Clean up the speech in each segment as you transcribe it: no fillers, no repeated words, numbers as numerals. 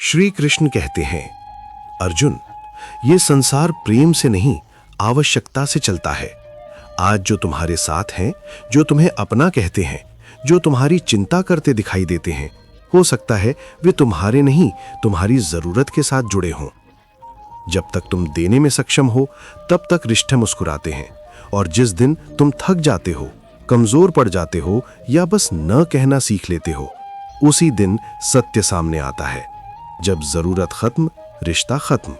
श्री कृष्ण कहते हैं, अर्जुन, ये संसार प्रेम से नहीं आवश्यकता से चलता है। आज जो तुम्हारे साथ हैं, जो तुम्हें अपना कहते हैं, जो तुम्हारी चिंता करते दिखाई देते हैं, हो सकता है वे तुम्हारे नहीं, तुम्हारी जरूरत के साथ जुड़े हों। जब तक तुम देने में सक्षम हो तब तक रिश्ते मुस्कुराते हैं, और जिस दिन तुम थक जाते हो, कमजोर पड़ जाते हो या बस न कहना सीख लेते हो, उसी दिन सत्य सामने आता है। जब जरूरत खत्म, रिश्ता खत्म।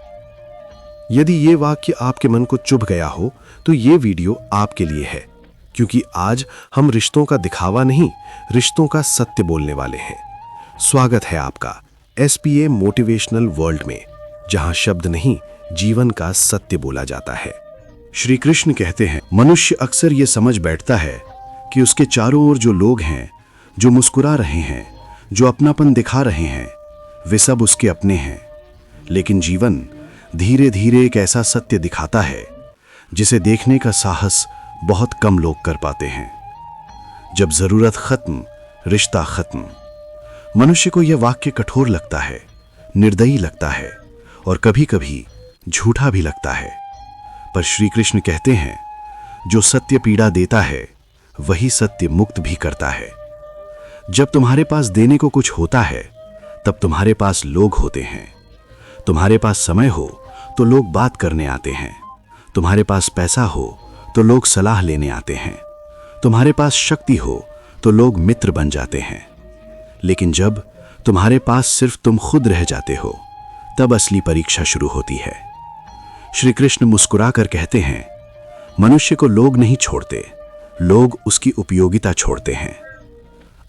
यदि ये वाक्य आपके मन को चुभ गया हो तो ये वीडियो आपके लिए है, क्योंकि आज हम रिश्तों का दिखावा नहीं, रिश्तों का सत्य बोलने वाले हैं। स्वागत है आपका SPA मोटिवेशनल वर्ल्ड में, जहां शब्द नहीं, जीवन का सत्य बोला जाता है। श्री कृष्ण कहते हैं, मनुष्य अक्सर ये समझ बैठता है कि उसके चारों ओर जो लोग हैं, जो मुस्कुरा रहे हैं, जो अपनापन दिखा रहे हैं, वे सब उसके अपने हैं। लेकिन जीवन धीरे धीरे एक ऐसा सत्य दिखाता है जिसे देखने का साहस बहुत कम लोग कर पाते हैं। जब जरूरत खत्म, रिश्ता खत्म। मनुष्य को यह वाक्य कठोर लगता है, निर्दयी लगता है और कभी कभी झूठा भी लगता है। पर श्री कृष्ण कहते हैं, जो सत्य पीड़ा देता है वही सत्य मुक्त भी करता है। जब तुम्हारे पास देने को कुछ होता है तब तुम्हारे पास लोग होते हैं। तुम्हारे पास समय हो तो लोग बात करने आते हैं। तुम्हारे पास पैसा हो तो लोग सलाह लेने आते हैं। तुम्हारे पास शक्ति हो तो लोग मित्र बन जाते हैं। लेकिन जब तुम्हारे पास सिर्फ तुम खुद रह जाते हो, तब असली परीक्षा शुरू होती है। श्री कृष्ण मुस्कुराकर कहते हैं, मनुष्य को लोग नहीं छोड़ते, लोग उसकी उपयोगिता छोड़ते हैं।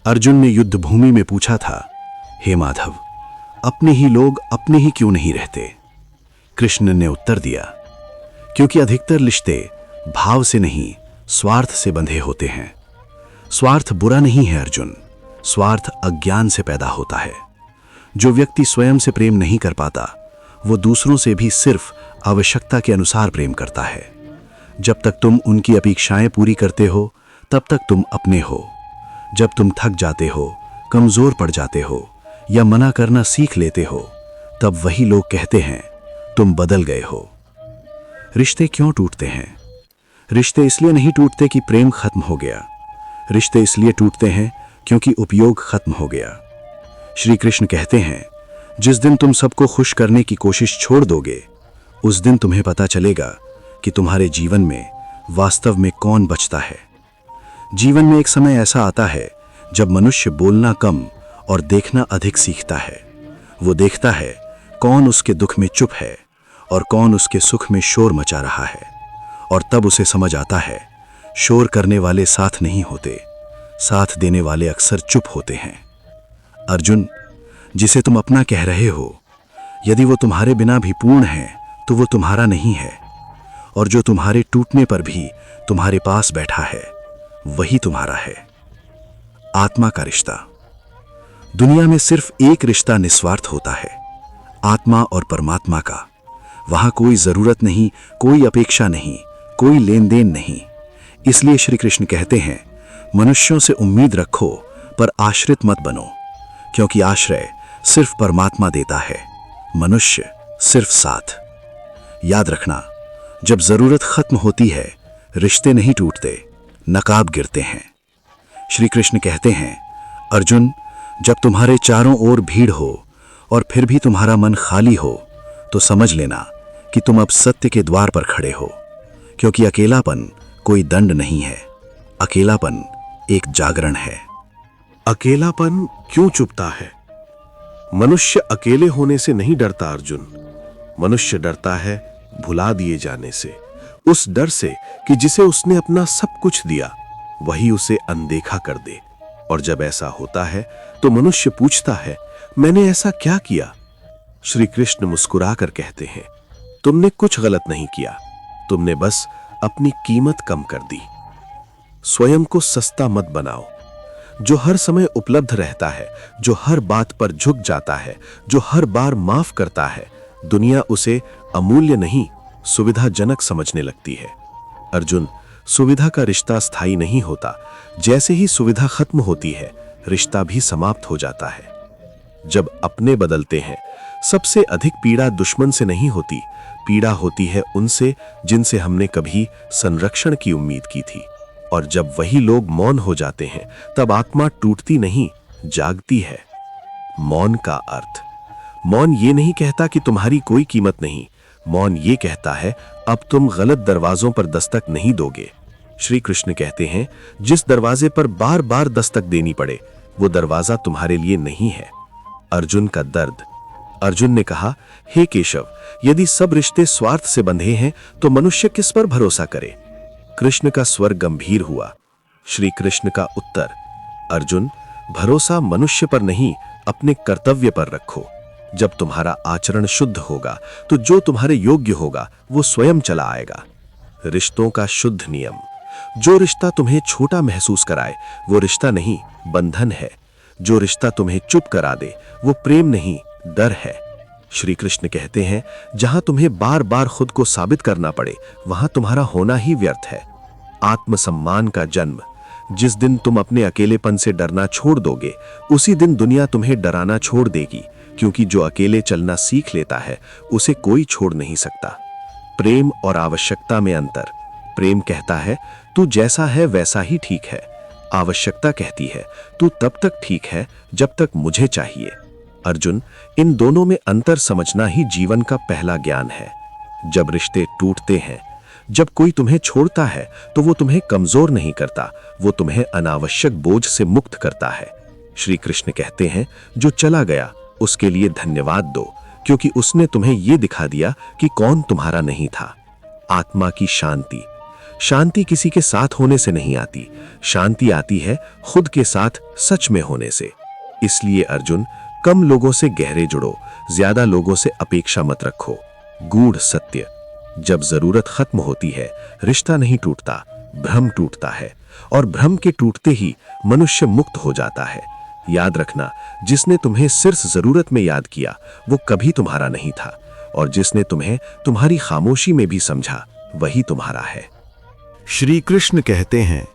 अर्जुन ने युद्ध भूमि में पूछा था, हे माधव, अपने ही लोग अपने ही क्यों नहीं रहते? कृष्ण ने उत्तर दिया, क्योंकि अधिकतर रिश्ते भाव से नहीं, स्वार्थ से बंधे होते हैं। स्वार्थ बुरा नहीं है अर्जुन, स्वार्थ अज्ञान से पैदा होता है। जो व्यक्ति स्वयं से प्रेम नहीं कर पाता, वो दूसरों से भी सिर्फ आवश्यकता के अनुसार प्रेम करता है। जब तक तुम उनकी अपेक्षाएं पूरी करते हो, तब तक तुम अपने हो। जब तुम थक जाते हो, कमजोर पड़ जाते हो या मना करना सीख लेते हो, तब वही लोग कहते हैं, तुम बदल गए हो। रिश्ते क्यों टूटते हैं? रिश्ते इसलिए नहीं टूटते कि प्रेम खत्म हो गया। रिश्ते इसलिए टूटते हैं क्योंकि उपयोग खत्म हो गया। श्री कृष्ण कहते हैं, जिस दिन तुम सबको खुश करने की कोशिश छोड़ दोगे, उस दिन तुम्हें पता चलेगा कि तुम्हारे जीवन में वास्तव में कौन बचता है। जीवन में एक समय ऐसा आता है जब मनुष्य बोलना कम और देखना अधिक सीखता है। वो देखता है कौन उसके दुख में चुप है और कौन उसके सुख में शोर मचा रहा है, और तब उसे समझ आता है, शोर करने वाले साथ नहीं होते, साथ देने वाले अक्सर चुप होते हैं। अर्जुन, जिसे तुम अपना कह रहे हो, यदि वो तुम्हारे बिना भी पूर्ण है तो वो तुम्हारा नहीं है, और जो तुम्हारे टूटने पर भी तुम्हारे पास बैठा है, वही तुम्हारा है। आत्मा का रिश्ता। दुनिया में सिर्फ एक रिश्ता निस्वार्थ होता है, आत्मा और परमात्मा का। वहां कोई जरूरत नहीं, कोई अपेक्षा नहीं, कोई लेन देन नहीं। इसलिए श्री कृष्ण कहते हैं, मनुष्यों से उम्मीद रखो पर आश्रित मत बनो, क्योंकि आश्रय सिर्फ परमात्मा देता है, मनुष्य सिर्फ साथ। याद रखना, जब जरूरत खत्म होती है, रिश्ते नहीं टूटते, नकाब गिरते हैं। श्री कृष्ण कहते हैं, अर्जुन, जब तुम्हारे चारों ओर भीड़ हो और फिर भी तुम्हारा मन खाली हो, तो समझ लेना कि तुम अब सत्य के द्वार पर खड़े हो, क्योंकि अकेलापन कोई दंड नहीं है, अकेलापन एक जागरण है। अकेलापन क्यों चुभता है? मनुष्य अकेले होने से नहीं डरता अर्जुन, मनुष्य डरता है भुला दिए जाने से। उस डर से कि जिसे उसने अपना सब कुछ दिया, वही उसे अनदेखा कर दे। और जब ऐसा होता है तो मनुष्य पूछता है, मैंने ऐसा क्या किया? श्री कृष्ण मुस्कुराकर कहते हैं, तुमने कुछ गलत नहीं किया, तुमने बस अपनी कीमत कम कर दी। स्वयं को सस्ता मत बनाओ। जो हर समय उपलब्ध रहता है, जो हर बात पर झुक जाता है, जो हर बार माफ करता है, दुनिया उसे अमूल्य नहीं, सुविधाजनक समझने लगती है। अर्जुन, सुविधा का रिश्ता स्थायी नहीं होता। जैसे ही सुविधा खत्म होती है, रिश्ता भी समाप्त हो जाता है। जब अपने बदलते हैं सबसे अधिक पीड़ा दुश्मन से नहीं होती, पीड़ा होती है उनसे जिनसे हमने कभी संरक्षण की उम्मीद की थी। और जब वही लोग मौन हो जाते हैं, तब आत्मा टूटती नहीं, जागती है। मौन का अर्थ, मौन ये नहीं कहता कि तुम्हारी कोई कीमत नहीं। मौन ये कहता है अब तुम गलत दरवाजों पर दस्तक नहीं दोगे। श्री कृष्ण कहते हैं जिस दरवाजे पर बार बार दस्तक देनी पड़े वो दरवाजा तुम्हारे लिए नहीं है। अर्जुन का दर्द। अर्जुन ने कहा, हे केशव, यदि सब रिश्ते स्वार्थ से बंधे हैं तो मनुष्य किस पर भरोसा करे? कृष्ण का स्वर गंभीर हुआ। श्री कृष्ण का उत्तर, अर्जुन, भरोसा मनुष्य पर नहीं, अपने कर्तव्य पर रखो। जब तुम्हारा आचरण शुद्ध होगा तो जो तुम्हारे योग्य होगा वो स्वयं चला आएगा। रिश्तों का शुद्ध नियम, जो रिश्ता तुम्हें छोटा महसूस कराए वो रिश्ता नहीं, बंधन है। जो रिश्ता तुम्हें चुप करा दे वो प्रेम नहीं, डर है। श्री कृष्ण कहते हैं जहां तुम्हें बार बार खुद को साबित करना पड़े वहां तुम्हारा होना ही व्यर्थ है। आत्मसम्मान का जन्म, जिस दिन तुम अपने अकेलेपन से डरना छोड़ दोगे उसी दिन दुनिया तुम्हें डराना छोड़ देगी, क्योंकि जो अकेले चलना सीख लेता है उसे कोई छोड़ नहीं सकता। प्रेम और आवश्यकता में अंतर। प्रेम कहता है तू जैसा है वैसा ही ठीक है। आवश्यकता कहती है तू तब तक ठीक है जब तक मुझे चाहिए। अर्जुन, इन दोनों में अंतर समझना ही जीवन का पहला ज्ञान है। जब रिश्ते टूटते हैं, जब कोई तुम्हें छोड़ता है तो वो तुम्हें कमजोर नहीं करता, वो तुम्हें अनावश्यक बोझ से मुक्त करता है। श्री कृष्ण कहते हैं जो चला गया उसके लिए धन्यवाद दो, क्योंकि उसने तुम्हें यह दिखा दिया कि कौन तुम्हारा नहीं था। आत्मा की शांति। शांति किसी के साथ होने से नहीं आती, शांति आती है खुद के साथ सच में होने से। इसलिए अर्जुन, कम लोगों से गहरे जुड़ो, ज्यादा लोगों से अपेक्षा मत रखो। गूढ़ सत्य, जब जरूरत खत्म होती है रिश्ता नहीं टूटता, भ्रम टूटता है, और भ्रम के टूटते ही मनुष्य मुक्त हो जाता है। याद रखना, जिसने तुम्हें सिर्फ जरूरत में याद किया वो कभी तुम्हारा नहीं था, और जिसने तुम्हें तुम्हारी खामोशी में भी समझा वही तुम्हारा है। श्री कृष्ण कहते हैं,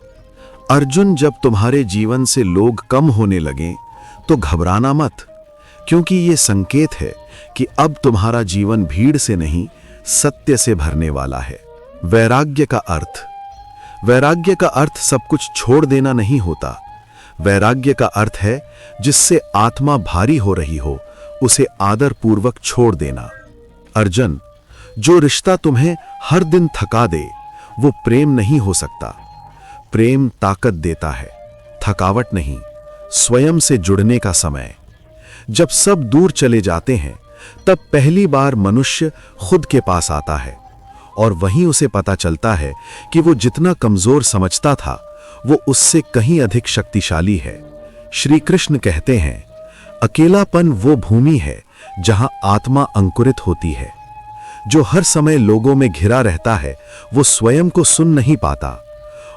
अर्जुन, जब तुम्हारे जीवन से लोग कम होने लगें तो घबराना मत, क्योंकि ये संकेत है कि अब तुम्हारा जीवन भीड़ से नहीं सत्य से भरने वाला है। वैराग्य का अर्थ। वैराग्य का अर्थ सब कुछ छोड़ देना नहीं होता। वैराग्य का अर्थ है जिससे आत्मा भारी हो रही हो उसे आदर पूर्वक छोड़ देना। अर्जुन, जो रिश्ता तुम्हें हर दिन थका दे वो प्रेम नहीं हो सकता। प्रेम ताकत देता है, थकावट नहीं। स्वयं से जुड़ने का समय। जब सब दूर चले जाते हैं तब पहली बार मनुष्य खुद के पास आता है, और वहीं उसे पता चलता है कि वो जितना कमजोर समझता था वो उससे कहीं अधिक शक्तिशाली है। श्री कृष्ण कहते हैं, अकेलापन वो भूमि है जहां आत्मा अंकुरित होती है। जो हर समय लोगों में घिरा रहता है वो स्वयं को सुन नहीं पाता,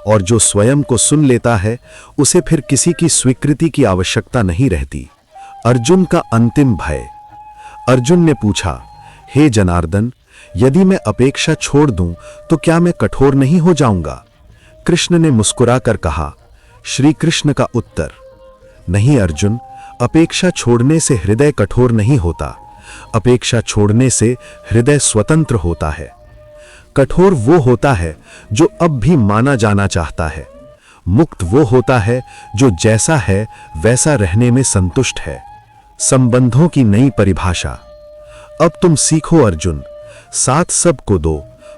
और जो स्वयं को सुन लेता है उसे फिर किसी की स्वीकृति की आवश्यकता नहीं रहती। अर्जुन का अंतिम भय। अर्जुन ने पूछा, हे जनार्दन, यदि मैं अपेक्षा छोड़ दूं तो क्या मैं कठोर नहीं हो जाऊंगा? कृष्ण ने मुस्कुराकर कहा। श्री कृष्ण का उत्तर, नहीं अर्जुन, अपेक्षा छोड़ने से हृदय कठोर नहीं होता, अपेक्षा छोड़ने से हृदय स्वतंत्र होता है। कठोर वो होता है जो अब भी माना जाना चाहता है। मुक्त वो होता है जो जैसा है वैसा रहने में संतुष्ट है। संबंधों की नई परिभाषा। अब तुम सीखो अर्जुन, साथ सबको दो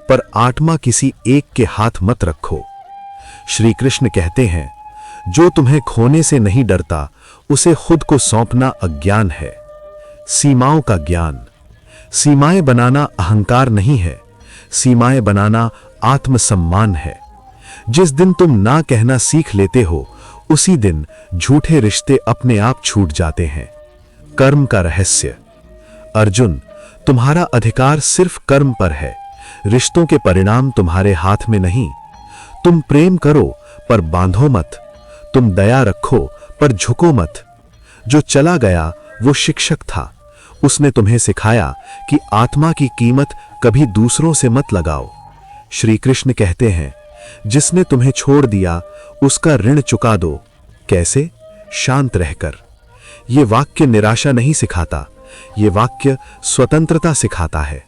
पर आत्मा किसी एक के हाथ मत रखो। श्री कृष्ण कहते हैं, जो तुम्हें खोने से नहीं डरता उसे खुद को सौंपना अज्ञान है। सीमाओं का ज्ञान। सीमाएं बनाना अहंकार नहीं है, सीमाएं बनाना आत्मसम्मान है। जिस दिन तुम ना कहना सीख लेते हो उसी दिन झूठे रिश्ते अपने आप छूट जाते हैं। कर्म का रहस्य। अर्जुन, तुम्हारा अधिकार सिर्फ कर्म पर है, रिश्तों के परिणाम तुम्हारे हाथ में नहीं। तुम प्रेम करो पर बांधो मत, तुम दया रखो पर झुको मत। जो चला गया वो शिक्षक था, उसने तुम्हें सिखाया कि आत्मा की कीमत कभी दूसरों से मत लगाओ। श्री कृष्ण कहते हैं, जिसने तुम्हें छोड़ दिया उसका ऋण चुका दो। कैसे? शांत रहकर। ये वाक्य निराशा नहीं सिखाता, ये वाक्य स्वतंत्रता सिखाता है,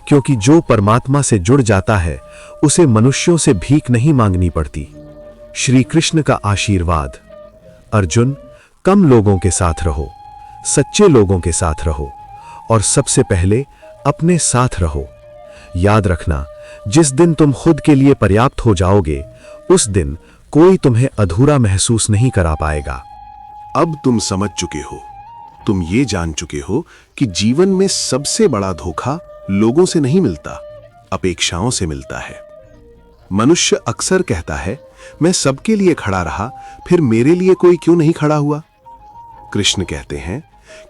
क्योंकि जो परमात्मा से जुड़ जाता है उसे मनुष्यों से भीख नहीं मांगनी पड़ती। श्री कृष्ण का आशीर्वाद। अर्जुन, कम लोगों के साथ रहो, सच्चे लोगों के साथ रहो और सबसे पहले अपने साथ रहो। याद रखना, जिस दिन तुम खुद के लिए पर्याप्त हो जाओगे, उस दिन कोई तुम्हें अधूरा महसूस नहीं करा पाएगा। अब तुम समझ चुके हो, तुम ये जान चुके हो कि जीवन में सबसे बड़ा धोखा लोगों से नहीं मिलता, अपेक्षाओं से मिलता है। मनुष्य अक्सर कहता है, मैं सबके लिए खड़ा रहा, फिर मेरे लिए कोई क्यों नहीं खड़ा हुआ? कृष्ण कहते हैं,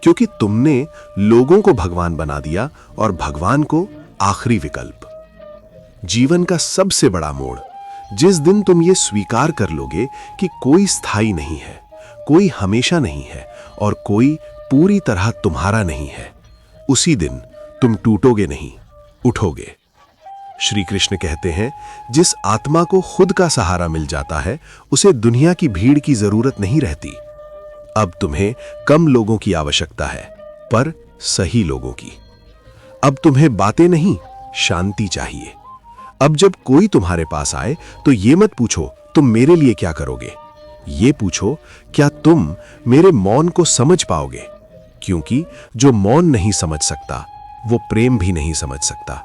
क्योंकि तुमने लोगों को भगवान बना दिया और भगवान को आखिरी विकल्प। जीवन का सबसे बड़ा मोड़, जिस दिन तुम ये स्वीकार कर लोगे कि कोई स्थायी नहीं है, कोई हमेशा नहीं है और कोई पूरी तरह तुम्हारा नहीं है, उसी दिन तुम टूटोगे नहीं, उठोगे। श्री कृष्ण कहते हैं, जिस आत्मा को खुद का सहारा मिल जाता है उसे दुनिया की भीड़ की जरूरत नहीं रहती। अब तुम्हें कम लोगों की आवश्यकता है, पर सही लोगों की। अब तुम्हें बातें नहीं, शांति चाहिए। अब जब कोई तुम्हारे पास आए तो ये मत पूछो तुम मेरे लिए क्या करोगे, ये पूछो क्या तुम मेरे मौन को समझ पाओगे, क्योंकि जो मौन नहीं समझ सकता वो प्रेम भी नहीं समझ सकता।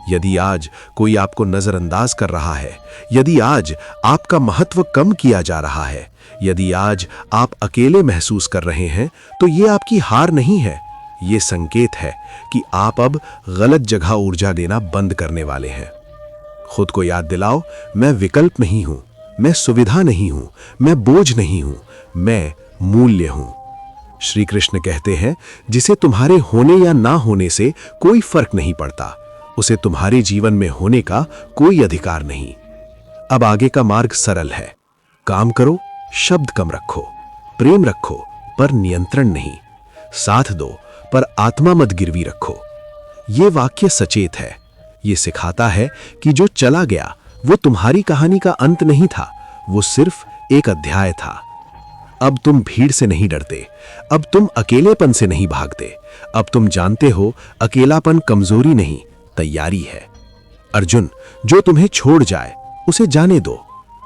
यदि आज कोई आपको नजरअंदाज कर रहा है, यदि आज आपका महत्व कम किया जा रहा है, यदि आज आप अकेले महसूस कर रहे हैं, तो ये आपकी हार नहीं है, ये संकेत है कि आप अब गलत जगह ऊर्जा देना बंद करने वाले हैं। खुद को याद दिलाओ, मैं विकल्प नहीं हूं, मैं सुविधा नहीं हूं, मैं बोझ नहीं हूं, मैं मूल्य हूं। श्री कृष्ण कहते हैं, जिसे तुम्हारे होने या ना होने से कोई फर्क नहीं पड़ता, उसे तुम्हारे जीवन में होने का कोई अधिकार नहीं। अब आगे का मार्ग सरल है। काम करो, शब्द कम रखो, प्रेम रखो पर नियंत्रण नहीं, साथ दो पर आत्मा मत गिरवी रखो। ये वाक्य सचेत है। ये सिखाता है कि जो चला गया वो तुम्हारी कहानी का अंत नहीं था, वो सिर्फ एक अध्याय था। अब तुम भीड़ से नहीं डरते, अब तुम अकेलेपन से नहीं भागते, अब तुम जानते हो अकेलापन कमजोरी नहीं, तैयारी है। अर्जुन, जो तुम्हें छोड़ जाए उसे जाने दो,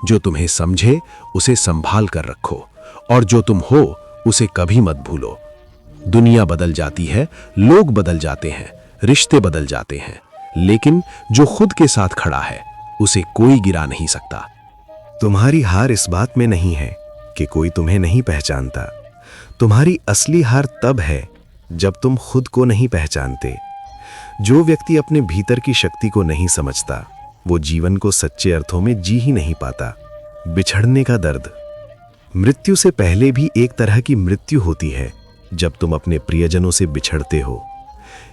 जो तुम्हें समझे उसे संभाल कर रखो और जो तुम हो उसे कभी मत भूलो। दुनिया बदल जाती है, लोग बदल जाते हैं, रिश्ते बदल जाते हैं, लेकिन जो खुद के साथ खड़ा है उसे कोई गिरा नहीं सकता। तुम्हारी हार इस बात में नहीं है कि कोई तुम्हें नहीं पहचानता। तुम्हारी असली हार तब है जब तुम खुद को नहीं पहचानते। जो व्यक्ति अपने भीतर की शक्ति को नहीं समझता, वो जीवन को सच्चे अर्थों में जी ही नहीं पाता। बिछड़ने का दर्द। मृत्यु से पहले भी एक तरह की मृत्यु होती है जब तुम अपने प्रियजनों से बिछड़ते हो।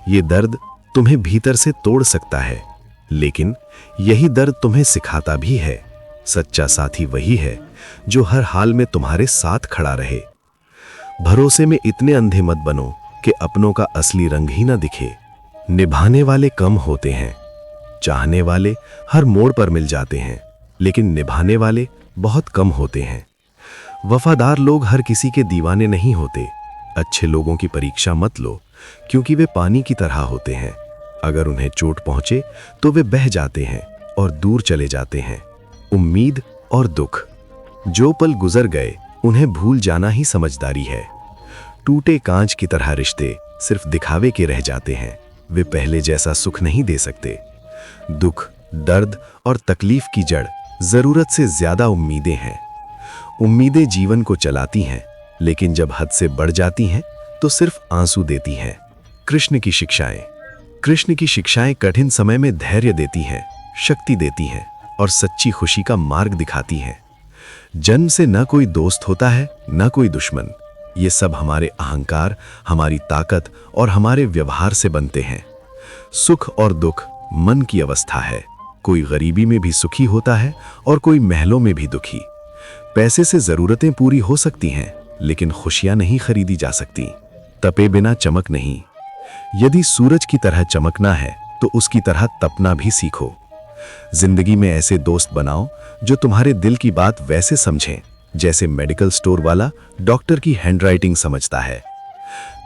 ये दर्द तुम्हें भीतर से तोड़ सकता है, लेकिन यही दर्द तुम्हें सिखाता भी है, सच्चा साथी वही है जो हर हाल में तुम्हारे साथ खड़ा रहे। भरोसे में इतने अंधे मत बनो कि अपनों का असली रंग ही ना दिखे। निभाने वाले कम होते हैं, चाहने वाले हर मोड़ पर मिल जाते हैं, लेकिन निभाने वाले बहुत कम होते हैं। वफादार लोग हर किसी के दीवाने नहीं होते। अच्छे लोगों की परीक्षा मत लो, क्योंकि वे पानी की तरह होते हैं। अगर उन्हें चोट पहुंचे तो वे बह जाते हैं और दूर चले जाते हैं। उम्मीद और दुख, जो पल गुजर गए उन्हें भूल जाना ही समझदारी है। टूटे कांच की तरह रिश्ते सिर्फ दिखावे के रह जाते हैं, वे पहले जैसा सुख नहीं दे सकते। दुख, दर्द और तकलीफ की जड़ जरूरत से ज्यादा उम्मीदें हैं। उम्मीदें जीवन को चलाती हैं, लेकिन जब हद से बढ़ जाती हैं तो सिर्फ आंसू देती हैं। कृष्ण की शिक्षाएं कठिन समय में धैर्य देती हैं, शक्ति देती हैं और सच्ची खुशी का मार्ग दिखाती हैं। जन्म से न कोई दोस्त होता है, न कोई दुश्मन। ये सब हमारे अहंकार, हमारी ताकत और हमारे व्यवहार से बनते हैं। सुख और दुख मन की अवस्था है। कोई गरीबी में भी सुखी होता है और कोई महलों में भी दुखी। पैसे से जरूरतें पूरी हो सकती हैं, लेकिन खुशियां नहीं खरीदी जा सकती। तपे बिना चमक नहीं। यदि सूरज की तरह चमकना है तो उसकी तरह तपना भी सीखो। जिंदगी में ऐसे दोस्त बनाओ जो तुम्हारे दिल की बात वैसे समझें जैसे मेडिकल स्टोर वाला डॉक्टर की हैंडराइटिंग समझता है।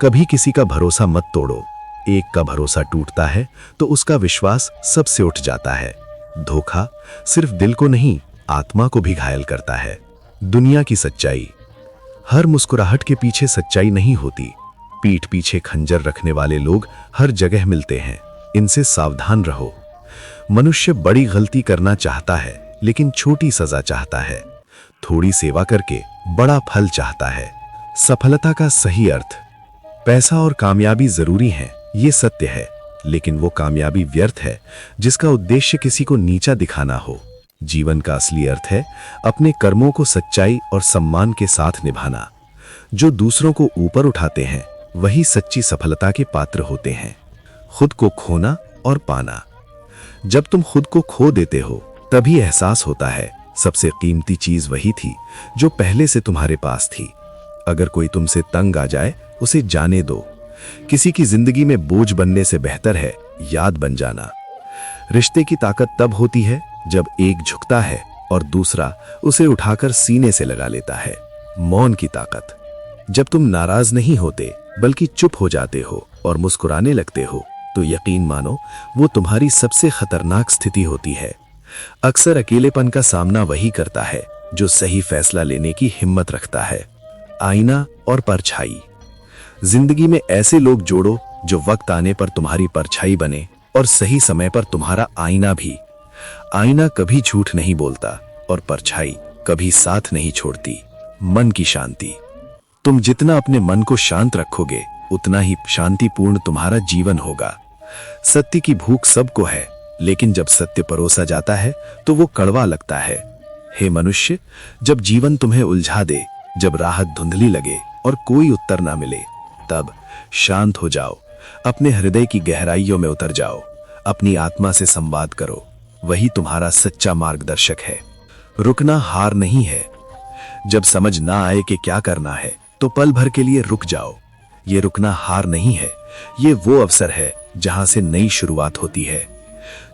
कभी किसी का भरोसा मत तोड़ो। एक का भरोसा टूटता है तो उसका विश्वास सबसे उठ जाता है। धोखा सिर्फ दिल को नहीं, आत्मा को भी घायल करता है। दुनिया की सच्चाई। हर मुस्कुराहट के पीछे सच्चाई नहीं होती। पीठ पीछे खंजर रखने वाले लोग हर जगह मिलते हैं, इनसे सावधान रहो। मनुष्य बड़ी गलती करना चाहता है लेकिन छोटी सजा चाहता है। थोड़ी सेवा करके बड़ा फल चाहता है। सफलता का सही अर्थ। पैसा और कामयाबी जरूरी है, ये सत्य है, लेकिन वो कामयाबी व्यर्थ है जिसका उद्देश्य किसी को नीचा दिखाना हो। जीवन का असली अर्थ है अपने कर्मों को सच्चाई और सम्मान के साथ निभाना। जो दूसरों को ऊपर उठाते हैं वही सच्ची सफलता के पात्र होते हैं। खुद को खोना और पाना। जब तुम खुद को खो देते हो तभी एहसास होता है सबसे कीमती चीज वही थी जो पहले से तुम्हारे पास थी। अगर कोई तुमसे तंग आ जाए उसे जाने दो। किसी की जिंदगी में बोझ बनने से बेहतर है याद बन जाना। रिश्ते की ताकत तब होती है जब एक झुकता है और दूसरा उसे उठाकर सीने से लगा लेता है। मौन की ताकत। जब तुम नाराज नहीं होते बल्कि चुप हो जाते हो और मुस्कुराने लगते हो तो यकीन मानो वो तुम्हारी सबसे खतरनाक स्थिति होती है। अक्सर अकेलेपन का सामना वही करता है जो सही फैसला लेने की हिम्मत रखता है। आईना और परछाई। जिंदगी में ऐसे लोग जोड़ो जो वक्त आने पर तुम्हारी परछाई बने और सही समय पर तुम्हारा आईना भी। आईना कभी झूठ नहीं बोलता और परछाई कभी साथ नहीं छोड़ती। मन की शांति। तुम जितना अपने मन को शांत रखोगे उतना ही शांतिपूर्ण तुम्हारा जीवन होगा। सत्य की भूख सबको है, लेकिन जब सत्य परोसा जाता है तो वो कड़वा लगता है। हे मनुष्य, जब जीवन तुम्हें उलझा दे, जब राहत धुंधली लगे और कोई उत्तर ना मिले, तब शांत हो जाओ, अपने हृदय की गहराइयों में उतर जाओ, अपनी आत्मा से संवाद करो। वही तुम्हारा सच्चा मार्गदर्शक है। रुकना हार नहीं है। जब समझ ना आए कि क्या करना है तो पल भर के लिए रुक जाओ। ये रुकना हार नहीं है, ये वो अवसर है जहां से नई शुरुआत होती है।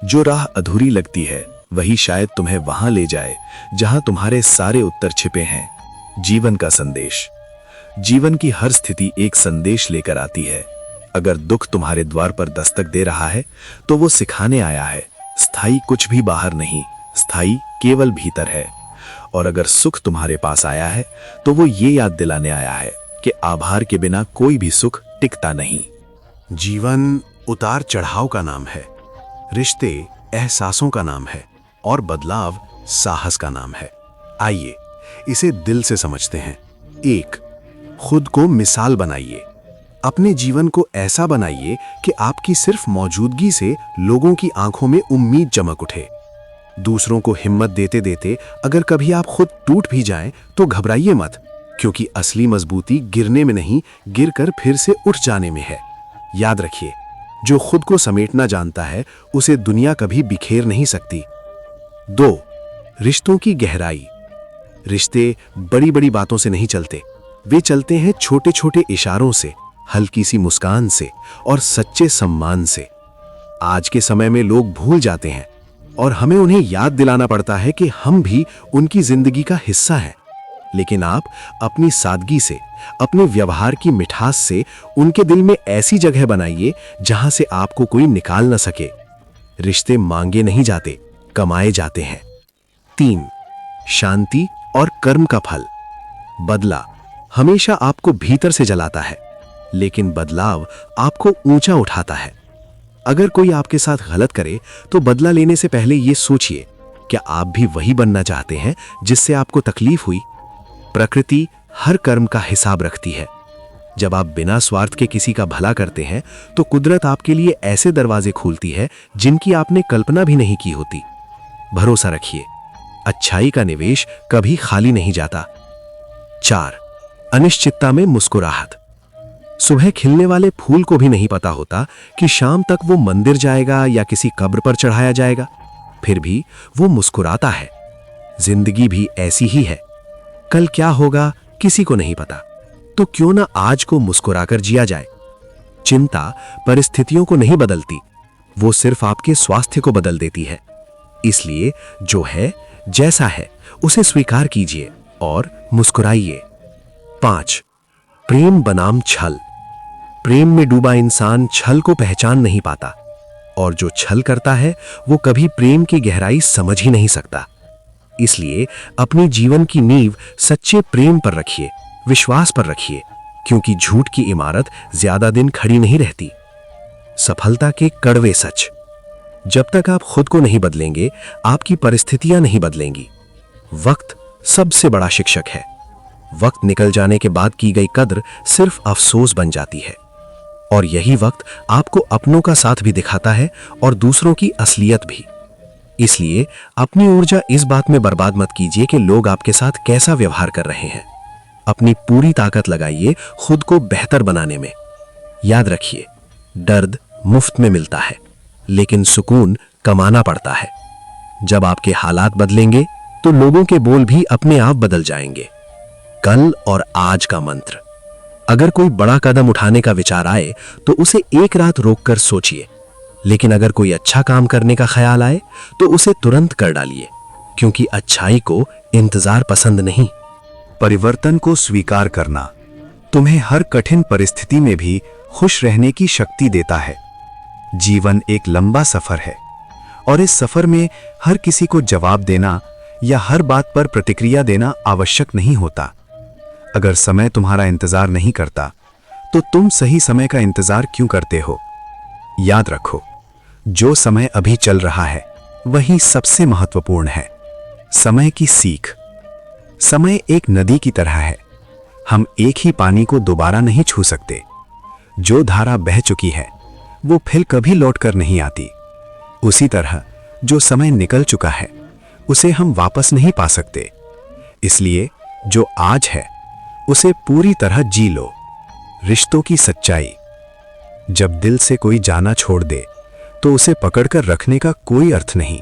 जो राह अधूरी लगती है वही शायद तुम्हें वहां ले जाए जहां तुम्हारे सारे उत्तर छिपे हैं। जीवन का संदेश। जीवन की हर स्थिति एक संदेश लेकर आती है। अगर दुख तुम्हारे द्वार पर दस्तक दे रहा है तो वो सिखाने आया है स्थायी कुछ भी बाहर नहीं, स्थायी केवल भीतर है। और अगर सुख तुम्हारे पास आया है तो वो ये याद दिलाने आया है कि आभार के बिना कोई भी सुख टिकता नहीं। जीवन उतार चढ़ाव का नाम है, रिश्ते एहसासों का नाम है और बदलाव साहस का नाम है। आइए इसे दिल से समझते हैं। 1. खुद को मिसाल बनाइए। अपने जीवन को ऐसा बनाइए कि आपकी सिर्फ मौजूदगी से लोगों की आंखों में उम्मीद चमक उठे। दूसरों को हिम्मत देते देते अगर कभी आप खुद टूट भी जाएं तो घबराइए मत, क्योंकि असली मजबूती गिरने में नहीं, गिरकर फिर से उठ जाने में है। याद रखिए, जो खुद को समेटना जानता है उसे दुनिया कभी बिखेर नहीं सकती। 2. रिश्तों की गहराई। रिश्ते बड़ी बड़ी बातों से नहीं चलते, वे चलते हैं छोटे छोटे इशारों से, हल्की सी मुस्कान से और सच्चे सम्मान से। आज के समय में लोग भूल जाते हैं और हमें उन्हें याद दिलाना पड़ता है कि हम भी उनकी जिंदगी का हिस्सा हैं। लेकिन आप अपनी सादगी से, अपने व्यवहार की मिठास से उनके दिल में ऐसी जगह बनाइए जहां से आपको कोई निकाल न सके। रिश्ते मांगे नहीं जाते, कमाए जाते हैं। 3. शांति और कर्म का फल। बदला हमेशा आपको भीतर से जलाता है, लेकिन बदलाव आपको ऊंचा उठाता है। अगर कोई आपके साथ गलत करे तो बदला लेने से पहले यह सोचिए, क्या आप भी वही बनना चाहते हैं जिससे आपको तकलीफ हुई? प्रकृति हर कर्म का हिसाब रखती है। जब आप बिना स्वार्थ के किसी का भला करते हैं तो कुदरत आपके लिए ऐसे दरवाजे खोलती है जिनकी आपने कल्पना भी नहीं की होती। भरोसा रखिए, अच्छाई का निवेश कभी खाली नहीं जाता। 4. अनिश्चितता में मुस्कुराहट। सुबह खिलने वाले फूल को भी नहीं पता होता कि शाम तक वो मंदिर जाएगा या किसी कब्र पर चढ़ाया जाएगा, फिर भी वो मुस्कुराता है। जिंदगी भी ऐसी ही है, कल क्या होगा किसी को नहीं पता, तो क्यों ना आज को मुस्कुराकर जिया जाए। चिंता परिस्थितियों को नहीं बदलती, वो सिर्फ आपके स्वास्थ्य को बदल देती है। इसलिए जो है जैसा है उसे स्वीकार कीजिए और मुस्कुराइए। 5. प्रेम बनाम छल। प्रेम में डूबा इंसान छल को पहचान नहीं पाता, और जो छल करता है वो कभी प्रेम की गहराई समझ ही नहीं सकता। इसलिए अपने जीवन की नींव सच्चे प्रेम पर रखिए, विश्वास पर रखिए, क्योंकि झूठ की इमारत ज्यादा दिन खड़ी नहीं रहती। सफलता के कड़वे सच। जब तक आप खुद को नहीं बदलेंगे, आपकी परिस्थितियां नहीं बदलेंगी। वक्त सबसे बड़ा शिक्षक है। वक्त निकल जाने के बाद की गई कद्र सिर्फ अफसोस बन जाती है, और यही वक्त आपको अपनों का साथ भी दिखाता है और दूसरों की असलियत भी। इसलिए अपनी ऊर्जा इस बात में बर्बाद मत कीजिए कि लोग आपके साथ कैसा व्यवहार कर रहे हैं। अपनी पूरी ताकत लगाइए खुद को बेहतर बनाने में। याद रखिए, दर्द मुफ्त में मिलता है, लेकिन सुकून कमाना पड़ता है। जब आपके हालात बदलेंगे तो लोगों के बोल भी अपने आप बदल जाएंगे। कल और आज का मंत्र। अगर कोई बड़ा कदम उठाने का विचार आए तो उसे एक रात रोककर सोचिए, लेकिन अगर कोई अच्छा काम करने का ख्याल आए तो उसे तुरंत कर डालिए, क्योंकि अच्छाई को इंतजार पसंद नहीं। परिवर्तन को स्वीकार करना तुम्हें हर कठिन परिस्थिति में भी खुश रहने की शक्ति देता है। जीवन एक लंबा सफर है, और इस सफर में हर किसी को जवाब देना या हर बात पर प्रतिक्रिया देना आवश्यक नहीं होता। अगर समय तुम्हारा इंतजार नहीं करता तो तुम सही समय का इंतजार क्यों करते हो? याद रखो, जो समय अभी चल रहा है वही सबसे महत्वपूर्ण है। समय की सीख। समय एक नदी की तरह है। हम एक ही पानी को दोबारा नहीं छू सकते। जो धारा बह चुकी है वो फिर कभी लौटकर नहीं आती। उसी तरह जो समय निकल चुका है उसे हम वापस नहीं पा सकते। इसलिए जो आज है उसे पूरी तरह जी लो। रिश्तों की सच्चाई। जब दिल से कोई जाना छोड़ दे तो उसे पकड़कर रखने का कोई अर्थ नहीं।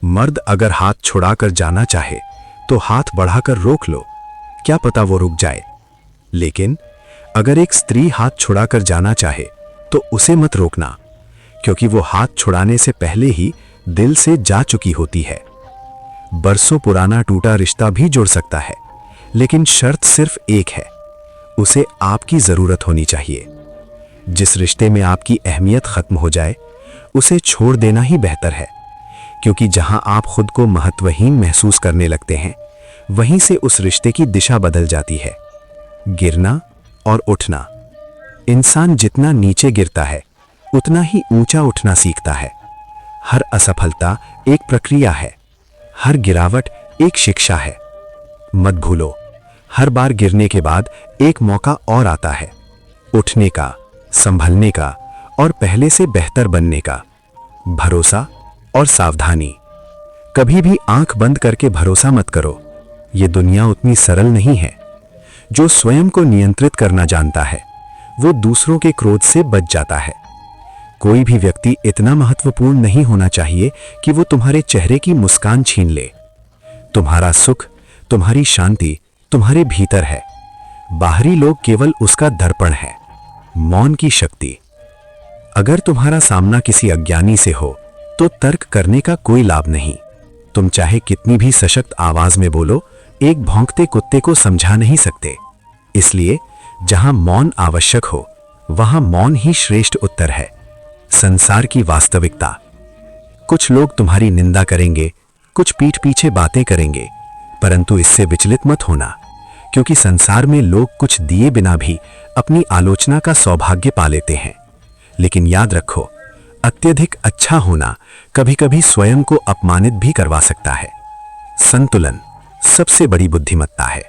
मर्द अगर हाथ छुड़ाकर जाना चाहे तो हाथ बढ़ाकर रोक लो, क्या पता वो रुक जाए। लेकिन अगर एक स्त्री हाथ छुड़ाकर जाना चाहे तो उसे मत रोकना, क्योंकि वो हाथ छुड़ाने से पहले ही दिल से जा चुकी होती है। बरसों पुराना टूटा रिश्ता भी जुड़ सकता है, लेकिन शर्त सिर्फ एक है, उसे आपकी जरूरत होनी चाहिए। जिस रिश्ते में आपकी अहमियत खत्म हो जाए उसे छोड़ देना ही बेहतर है, क्योंकि जहां आप खुद को महत्वहीन महसूस करने लगते हैं वहीं से उस रिश्ते की दिशा बदल जाती है। गिरना और उठना। इंसान जितना नीचे गिरता है उतना ही ऊंचा उठना सीखता है। हर असफलता एक प्रक्रिया है, हर गिरावट एक शिक्षा है। मत भूलो, हर बार गिरने के बाद एक मौका और आता है, उठने का, संभलने का और पहले से बेहतर बनने का। भरोसा और सावधानी। कभी भी आंख बंद करके भरोसा मत करो, ये दुनिया उतनी सरल नहीं है। जो स्वयं को नियंत्रित करना जानता है वो दूसरों के क्रोध से बच जाता है। कोई भी व्यक्ति इतना महत्वपूर्ण नहीं होना चाहिए कि वो तुम्हारे चेहरे की मुस्कान छीन ले। तुम्हारा सुख, तुम्हारी शांति तुम्हारे भीतर है। बाहरी लोग केवल उसका दर्पण है। मौन की शक्ति। अगर तुम्हारा सामना किसी अज्ञानी से हो तो तर्क करने का कोई लाभ नहीं। तुम चाहे कितनी भी सशक्त आवाज में बोलो, एक भौंकते कुत्ते को समझा नहीं सकते। इसलिए जहां मौन आवश्यक हो वहां मौन ही श्रेष्ठ उत्तर है। संसार की वास्तविकता। कुछ लोग तुम्हारी निंदा करेंगे, कुछ पीठ पीछे बातें करेंगे, परंतु इससे विचलित मत होना, क्योंकि संसार में लोग कुछ दिए बिना भी अपनी आलोचना का सौभाग्य पा लेते हैं। लेकिन याद रखो, अत्यधिक अच्छा होना कभी कभी स्वयं को अपमानित भी करवा सकता है। संतुलन सबसे बड़ी बुद्धिमत्ता है।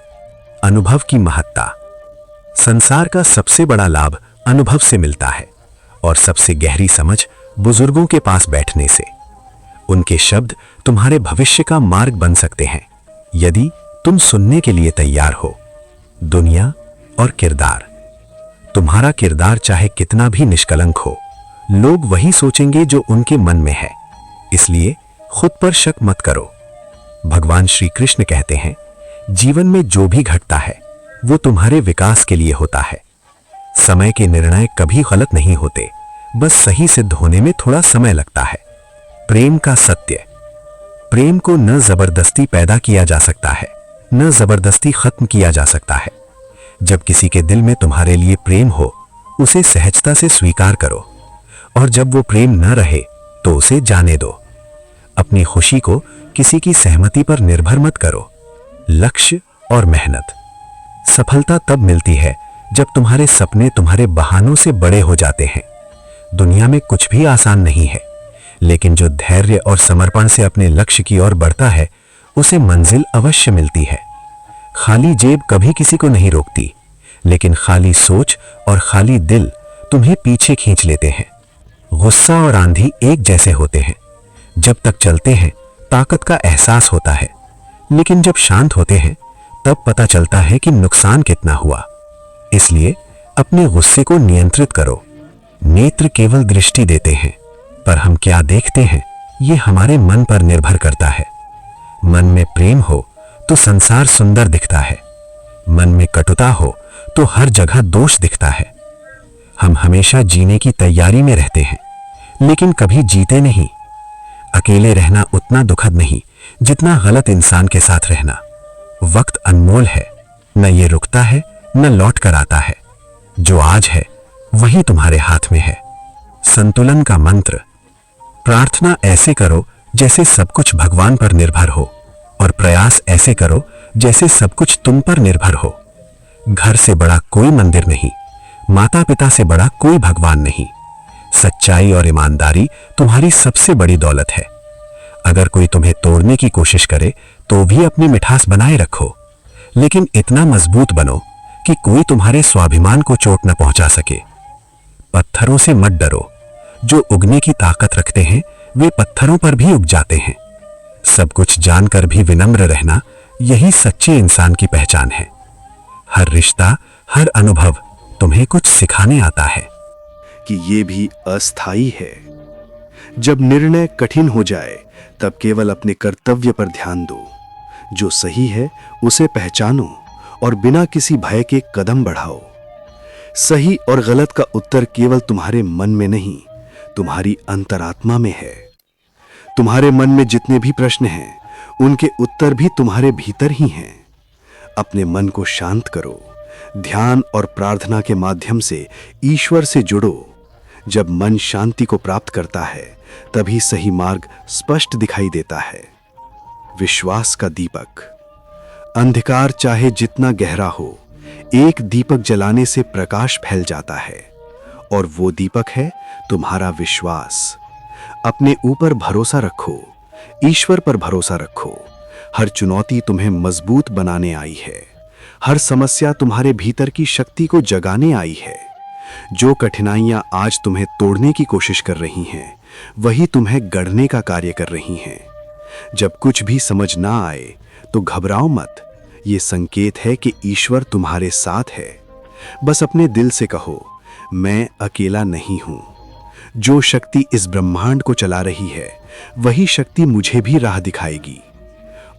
अनुभव की महत्ता। संसार का सबसे बड़ा लाभ अनुभव से मिलता है, और सबसे गहरी समझ बुजुर्गों के पास बैठने से। उनके शब्द तुम्हारे भविष्य का मार्ग बन सकते हैं, यदि तुम सुनने के लिए तैयार हो। दुनिया और किरदार। तुम्हारा किरदार चाहे कितना भी निष्कलंक हो, लोग वही सोचेंगे जो उनके मन में है। इसलिए खुद पर शक मत करो। भगवान श्री कृष्ण कहते हैं, जीवन में जो भी घटता है वो तुम्हारे विकास के लिए होता है। समय के निर्णय कभी गलत नहीं होते, बस सही सिद्ध होने में थोड़ा समय लगता है। प्रेम का सत्य। प्रेम को न जबरदस्ती पैदा किया जा सकता है, न जबरदस्ती खत्म किया जा सकता है। जब किसी के दिल में तुम्हारे लिए प्रेम हो उसे सहजता से स्वीकार करो, और जब वो प्रेम न रहे तो उसे जाने दो। अपनी खुशी को किसी की सहमति पर निर्भर मत करो। लक्ष्य और मेहनत। सफलता तब मिलती है जब तुम्हारे सपने तुम्हारे बहानों से बड़े हो जाते हैं। दुनिया में कुछ भी आसान नहीं है, लेकिन जो धैर्य और समर्पण से अपने लक्ष्य की ओर बढ़ता है उसे मंजिल अवश्य मिलती है। खाली जेब कभी किसी को नहीं रोकती, लेकिन खाली सोच और खाली दिल तुम्हें पीछे खींच लेते हैं। गुस्सा और आंधी एक जैसे होते हैं। जब तक चलते हैं ताकत का एहसास होता है, लेकिन जब शांत होते हैं तब पता चलता है कि नुकसान कितना हुआ। इसलिए अपने गुस्से को नियंत्रित करो। नेत्र केवल दृष्टि देते हैं, पर हम क्या देखते हैं ये हमारे मन पर निर्भर करता है। मन में प्रेम हो तो संसार सुंदर दिखता है। मन में कटुता हो तो हर जगह दोष दिखता है। हम हमेशा जीने की तैयारी में रहते हैं, लेकिन कभी जीते नहीं। अकेले रहना उतना दुखद नहीं जितना गलत इंसान के साथ रहना। वक्त अनमोल है, न ये रुकता है न लौट कर आता है। जो आज है वही तुम्हारे हाथ में है। संतुलन का मंत्र। प्रार्थना ऐसे करो जैसे सब कुछ भगवान पर निर्भर हो, और प्रयास ऐसे करो जैसे सब कुछ तुम पर निर्भर हो। घर से बड़ा कोई मंदिर नहीं, माता पिता से बड़ा कोई भगवान नहीं। सच्चाई और ईमानदारी तुम्हारी सबसे बड़ी दौलत है। अगर कोई तुम्हें तोड़ने की कोशिश करे तो भी अपनी मिठास बनाए रखो, लेकिन इतना मजबूत बनो कि कोई तुम्हारे स्वाभिमान को चोट न पहुंचा सके। पत्थरों से मत डरो। जो उगने की ताकत रखते हैं वे पत्थरों पर भी उग जाते हैं। सब कुछ जानकर भी विनम्र रहना, यही सच्चे इंसान की पहचान है। हर रिश्ता, हर अनुभव तुम्हें कुछ सिखाने आता है कि ये भी अस्थाई है। जब निर्णय कठिन हो जाए तब केवल अपने कर्तव्य पर ध्यान दो। जो सही है उसे पहचानो और बिना किसी भय के कदम बढ़ाओ। सही और गलत का उत्तर केवल तुम्हारे मन में नहीं, तुम्हारी अंतरात्मा में है। तुम्हारे मन में जितने भी प्रश्न हैं उनके उत्तर भी तुम्हारे भीतर ही हैं। अपने मन को शांत करो। ध्यान और प्रार्थना के माध्यम से ईश्वर से जुड़ो। जब मन शांति को प्राप्त करता है तभी सही मार्ग स्पष्ट दिखाई देता है। विश्वास का दीपक। अंधकार चाहे जितना गहरा हो, एक दीपक जलाने से प्रकाश फैल जाता है, और वो दीपक है तुम्हारा विश्वास। अपने ऊपर भरोसा रखो, ईश्वर पर भरोसा रखो। हर चुनौती तुम्हें मजबूत बनाने आई है। हर समस्या तुम्हारे भीतर की शक्ति को जगाने आई है। जो कठिनाइयां आज तुम्हें तोड़ने की कोशिश कर रही हैं, वही तुम्हें गढ़ने का कार्य कर रही हैं। जब कुछ भी समझ ना आए तो घबराओ मत। ये संकेत है कि ईश्वर तुम्हारे साथ है। बस अपने दिल से कहो, मैं अकेला नहीं हूं। जो शक्ति इस ब्रह्मांड को चला रही है वही शक्ति मुझे भी राह दिखाएगी।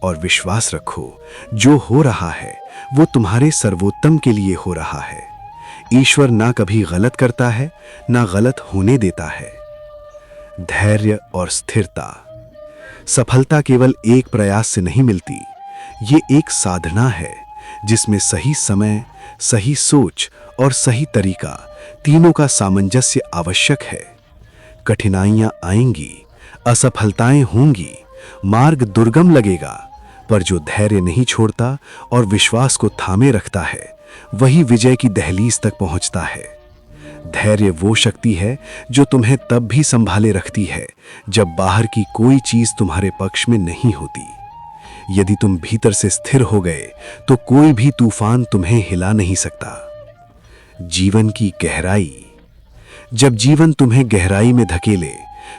और विश्वास रखो, जो हो रहा है वो तुम्हारे सर्वोत्तम के लिए हो रहा है। ईश्वर ना कभी गलत करता है ना गलत होने देता है। धैर्य और स्थिरता। सफलता केवल एक प्रयास से नहीं मिलती, ये एक साधना है जिसमें सही समय, सही सोच और सही तरीका, तीनों का सामंजस्य आवश्यक है। कठिनाइयां आएंगी, असफलताएं होंगी, मार्ग दुर्गम लगेगा, पर जो धैर्य नहीं छोड़ता और विश्वास को थामे रखता है वही विजय की दहलीज तक पहुंचता है। धैर्य वो शक्ति है जो तुम्हें तब भी संभाले रखती है जब बाहर की कोई चीज तुम्हारे पक्ष में नहीं होती। यदि तुम भीतर से स्थिर हो गए तो कोई भी तूफान तुम्हें हिला नहीं सकता। जीवन की गहराई। जब जीवन तुम्हें गहराई में धकेले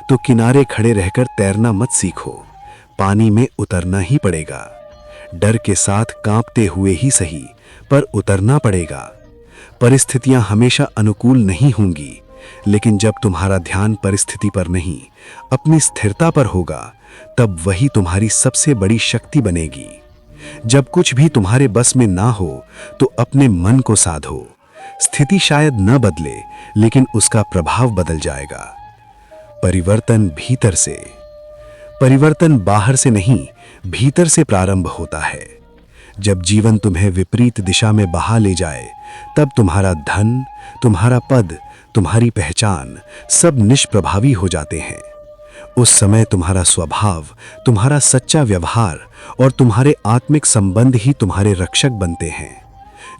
तो किनारे खड़े रहकर तैरना मत सीखो, पानी में उतरना ही पड़ेगा। डर के साथ कांपते हुए ही सही, पर उतरना पड़ेगा। परिस्थितियां हमेशा अनुकूल नहीं होंगी, लेकिन जब तुम्हारा ध्यान परिस्थिति पर नहीं, अपनी स्थिरता पर होगा, तब वही तुम्हारी सबसे बड़ी शक्ति बनेगी। जब कुछ भी तुम्हारे बस में ना हो तो अपने मन को साधो। स्थिति शायद न बदले, लेकिन उसका प्रभाव बदल जाएगा। परिवर्तन भीतर से। परिवर्तन बाहर से नहीं, भीतर से प्रारंभ होता है। जब जीवन तुम्हें विपरीत दिशा में बहा ले जाए, तब तुम्हारा धन, तुम्हारा पद, तुम्हारी पहचान सब निष्प्रभावी हो जाते हैं। उस समय तुम्हारा स्वभाव, तुम्हारा सच्चा व्यवहार और तुम्हारे आत्मिक संबंध ही तुम्हारे रक्षक बनते हैं।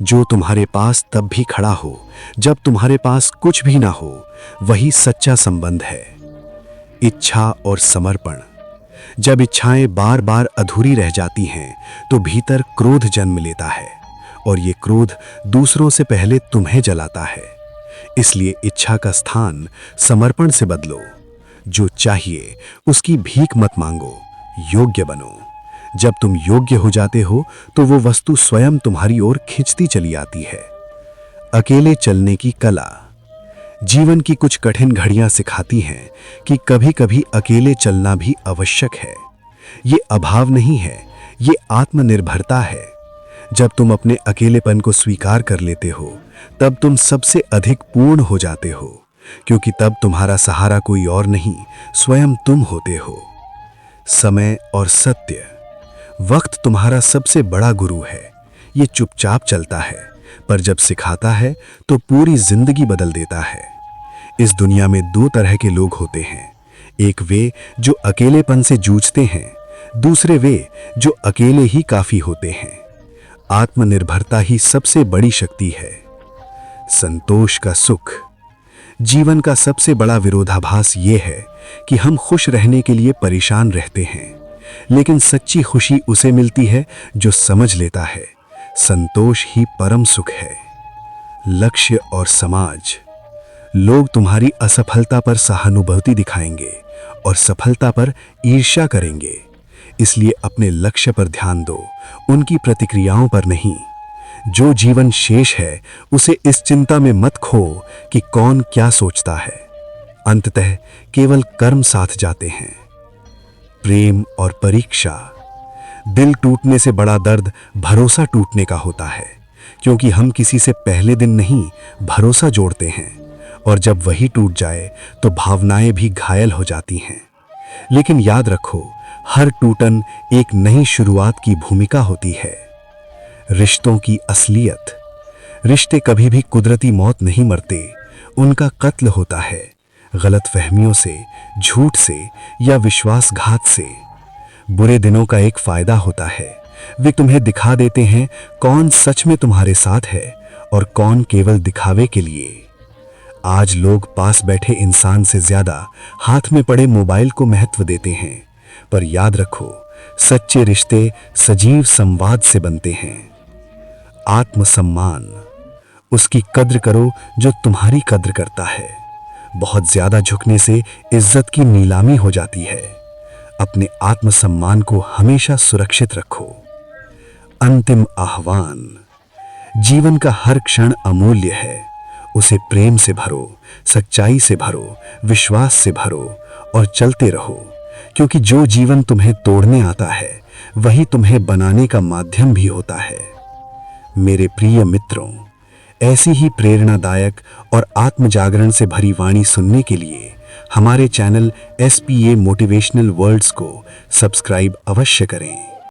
जो तुम्हारे पास तब भी खड़ा हो जब तुम्हारे पास कुछ भी ना हो, वही सच्चा संबंध है। इच्छा और समर्पण। जब इच्छाएं बार बार अधूरी रह जाती हैं तो भीतर क्रोध जन्म लेता है और ये क्रोध दूसरों से पहले तुम्हें जलाता है। इसलिए इच्छा का स्थान समर्पण से बदलो। जो चाहिए उसकी भीख मत मांगो, योग्य बनो। जब तुम योग्य हो जाते हो तो वो वस्तु स्वयं तुम्हारी ओर खिंचती चली आती है। अकेले चलने की कला। जीवन की कुछ कठिन घड़ियां सिखाती हैं कि कभी कभी अकेले चलना भी आवश्यक है। ये अभाव नहीं है, ये आत्मनिर्भरता है। जब तुम अपने अकेलेपन को स्वीकार कर लेते हो, तब तुम सबसे अधिक पूर्ण हो जाते हो, क्योंकि तब तुम्हारा सहारा कोई और नहीं, स्वयं तुम होते हो। समय और सत्य। वक्त तुम्हारा सबसे बड़ा गुरु है। ये चुपचाप चलता है, पर जब सिखाता है तो पूरी जिंदगी बदल देता है। इस दुनिया में दो तरह के लोग होते हैं। एक वे जो अकेलेपन से जूझते हैं, दूसरे वे जो अकेले ही काफी होते हैं। आत्मनिर्भरता ही सबसे बड़ी शक्ति है। संतोष का सुख। जीवन का सबसे बड़ा विरोधाभास ये है कि हम खुश रहने के लिए परेशान रहते हैं, लेकिन सच्ची खुशी उसे मिलती है जो समझ लेता है संतोष ही परम सुख है। लक्ष्य और समाज। लोग तुम्हारी असफलता पर सहानुभूति दिखाएंगे और सफलता पर ईर्ष्या करेंगे, इसलिए अपने लक्ष्य पर ध्यान दो, उनकी प्रतिक्रियाओं पर नहीं। जो जीवन शेष है उसे इस चिंता में मत खो कि कौन क्या सोचता है। अंततः केवल कर्म साथ जाते हैं। प्रेम और परीक्षा। दिल टूटने से बड़ा दर्द भरोसा टूटने का होता है, क्योंकि हम किसी से पहले दिन नहीं भरोसा जोड़ते हैं, और जब वही टूट जाए तो भावनाएं भी घायल हो जाती हैं। लेकिन याद रखो, हर टूटन एक नई शुरुआत की भूमिका होती है। रिश्तों की असलियत। रिश्ते कभी भी कुदरती मौत नहीं मरते, उनका कत्ल होता है, गलतफहमियों से, झूठ से या विश्वासघात से। बुरे दिनों का एक फायदा होता है, वे तुम्हें दिखा देते हैं कौन सच में तुम्हारे साथ है और कौन केवल दिखावे के लिए। आज लोग पास बैठे इंसान से ज्यादा हाथ में पड़े मोबाइल को महत्व देते हैं, पर याद रखो, सच्चे रिश्ते सजीव संवाद से बनते हैं। आत्मसम्मान। उसकी कद्र करो जो तुम्हारी कद्र करता है। बहुत ज्यादा झुकने से इज्जत की नीलामी हो जाती है। अपने आत्मसम्मान को हमेशा सुरक्षित रखो। अंतिम आह्वान। जीवन का हर क्षण अमूल्य है, उसे प्रेम से भरो, सच्चाई से भरो, विश्वास से भरो और चलते रहो, क्योंकि जो जीवन तुम्हें तोड़ने आता है वही तुम्हें बनाने का माध्यम भी होता है। मेरे प्रिय मित्रों, ऐसी ही प्रेरणादायक और आत्मजागरण से भरी वाणी सुनने के लिए हमारे चैनल SPA मोटिवेशनल वर्ड्स को सब्सक्राइब अवश्य करें।